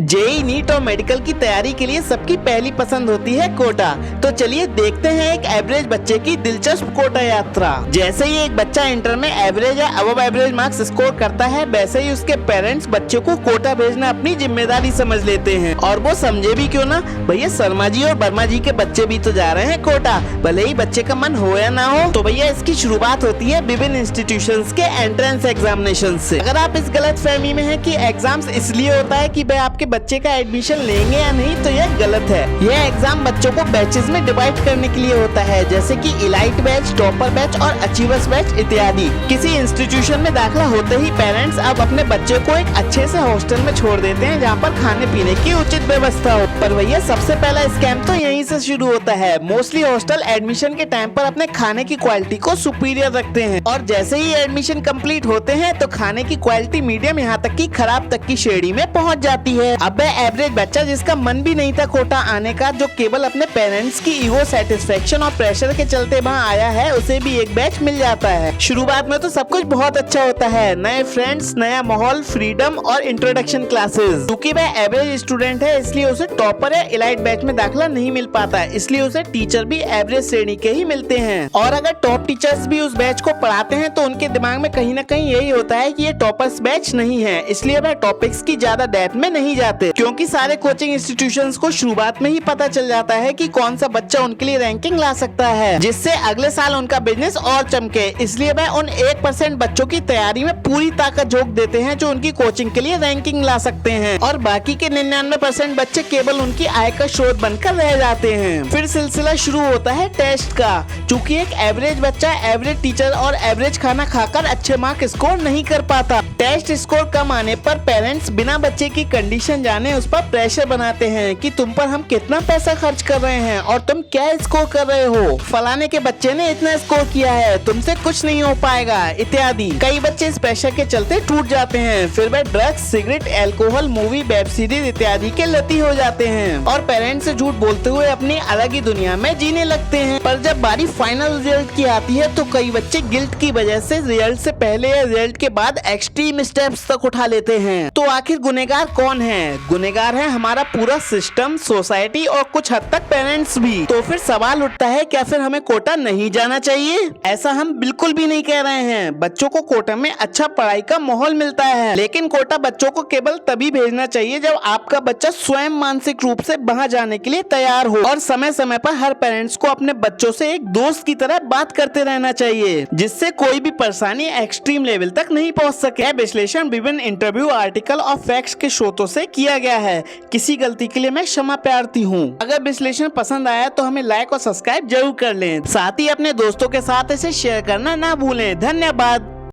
JEE NEET और medical की तैयारी के लिए सबकी पहली पसंद होती है कोटा। तो चलिए देखते हैं एक एवरेज बच्चे की दिलचस्प कोटा यात्रा। जैसे ही एक बच्चा इंटर में एवरेज या अबव एवरेज मार्क्स स्कोर करता है, वैसे ही उसके पेरेंट्स बच्चे को कोटा भेजना अपनी जिम्मेदारी समझ लेते हैं। और वो समझे भी क्यों ना, भैया शर्मा जी और वर्मा जी के बच्चे भी तो जा रहे हैं कोटा, भले ही बच्चे का मन हो या ना हो। तो भैया इसकी शुरुआत होती है विभिन्न इंस्टीट्यूशंस के एंट्रेंस एग्जामिनेशन से। अगर आप इस गलत फहमी में हैं कि एग्जाम्स इसलिए होता है कि भाई आपके बच्चे का एडमिशन लेंगे या नहीं, तो यह गलत है। यह एग्जाम बच्चों को बैचेस में डिवाइड करने के लिए होता है, जैसे कि इलाइट बैच, टॉपर बैच और अचीवर्स बैच इत्यादि। किसी इंस्टीट्यूशन में दाखिला होते ही पेरेंट्स अब अपने बच्चे को एक अच्छे से हॉस्टल में छोड़ देते हैं, जहाँ पर खाने पीने की उचित व्यवस्था हो। पर भैया सबसे पहला स्कैम तो यहीं से शुरू होता है। मोस्टली हॉस्टल एडमिशन के टाइम पर अपने खाने की क्वालिटी को सुपीरियर रखते हैं, और जैसे ही एडमिशन कंप्लीट होते हैं तो खाने की क्वालिटी मीडियम यहाँ तक की खराब तक की श्रेणी में पहुँच जाती है। अब एवरेज बच्चा जिसका मन भी नहीं था कोटा आने का, जो केवल अपने पेरेंट्स की ईगो सेटिस्फेक्शन और प्रेशर के चलते वहाँ आया है, उसे भी एक बैच मिल जाता है। शुरुआत में तो सब कुछ बहुत अच्छा होता है, नए फ्रेंड्स, नया माहौल, फ्रीडम और इंट्रोडक्शन क्लासेस। क्योंकि वह एवरेज स्टूडेंट है, इसलिए उसे टॉपर या इलाइट बैच में दाखिला नहीं मिल पाता, इसलिए उसे टीचर भी एवरेज श्रेणी के ही मिलते हैं। और अगर टॉप टीचर्स भी उस बैच को पढ़ाते हैं तो उनके दिमाग में कहीं ना कहीं यही होता है कि ये टॉपर्स बैच नहीं है, इसलिए वह टॉपिक्स की ज्यादा डेप्थ में नहीं जाते। क्योंकि सारे कोचिंग इंस्टीट्यूशंस को शुरुआत में ही पता चल जाता है कि कौन सा बच्चा उनके लिए रैंकिंग ला सकता है, जिससे अगले साल उनका बिजनेस और चमके। इसलिए वह उन 1% बच्चों की तैयारी में पूरी ताकत झोंक देते हैं जो उनकी कोचिंग के लिए रैंकिंग ला सकते हैं, और बाकी के 99% बच्चे केवल उनकी आय का स्रोत बनकर रह जाते हैं। फिर सिलसिला शुरू होता है टेस्ट का। चूँकि एक एवरेज बच्चा एवरेज टीचर और एवरेज खाना खाकर अच्छे मार्क स्कोर नहीं कर पाता, टेस्ट स्कोर कम आने पर पेरेंट्स बिना बच्चे की कंडीशन जाने उस पर प्रेशर बनाते हैं कि तुम पर हम कितना पैसा खर्च कर रहे हैं और तुम क्या स्कोर कर रहे हो, फलाने के बच्चे ने इतना स्कोर किया है, तुमसे कुछ नहीं हो पाएगा इत्यादि। कई बच्चे इस प्रेशर के चलते टूट जाते हैं, फिर वे drugs, cigarette, alcohol, movie, web series इत्यादि के लती हो जाते हैं और पेरेंट्स से झूठ बोलते हुए अपनी अलग ही दुनिया में जीने लगते हैं। पर जब बारी फाइनल रिजल्ट की आती है तो कई बच्चे गिल्ट की वजह से रिजल्ट से पहले या रिजल्ट के बाद एक्सट्रीम स्टेप्स तक उठा लेते हैं। तो आखिर गुनहगार कौन है? गुनहगार है हमारा पूरा सिस्टम, सोसाइटी और कुछ हद तक पेरेंट्स भी। तो फिर सवाल उठता है, क्या फिर हमें कोटा नहीं जाना चाहिए? ऐसा हम बिल्कुल भी नहीं कह रहे हैं। बच्चों को कोटा में अच्छा पढ़ाई का माहौल मिलता है, लेकिन कोटा बच्चों को केवल तभी भेजना चाहिए जब आपका बच्चा स्वयं मानसिक रूप से वहां जाने के लिए तैयार हो, और समय समय पर हर पेरेंट्स को अपने बच्चों से एक दोस्त की तरह बात करते रहना चाहिए, जिससे कोई भी परेशानी एक्सट्रीम लेवल तक नहीं पहुंच सके। विश्लेषण विभिन्न इंटरव्यू, आर्टिकल और फैक्ट्स के स्रोतों से किया गया है। किसी गलती के लिए मैं क्षमा प्रार्थी हूँ। अगर विश्लेषण पसंद आया तो हमें लाइक और सब्सक्राइब जरूर कर लें, साथ ही अपने दोस्तों के साथ इसे शेयर करना ना भूलें। धन्यवाद।